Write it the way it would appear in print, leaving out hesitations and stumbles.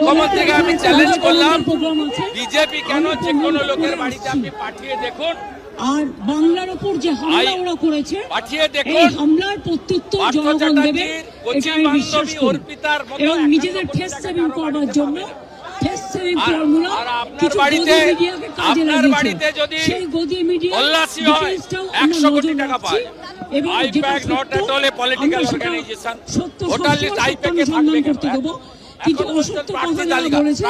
মুখ্যমন্ত্রীকে আমি চ্যালেঞ্জ করলাম, বিজেপি কেন যে কোনো লোকের বাড়িতে আপনি পাঠিয়ে দেখুন, আর বাংলার উপর যে হামলা ওরা করেছে, পাঠিয়ে দেখুন, এই হামলার প্রত্যুত্তর জনগণ দেবে, এটা আমি বিশ্বাস করি। এবং নিজেদের ফেস সেভিং করবার জন্য ফেস সেভিং ফর্মুলা কিছু গদি মিডিয়াকে কাজে লাগিয়েছে। সেই গদি মিডিয়া ডিটেইলসটাও আমরা নজর রাখছি এবং যেটা সত্য সত্য সত্য অনুসন্ধান করতে দেবো। কিন্তু অসত্য কথা যারা বলেছে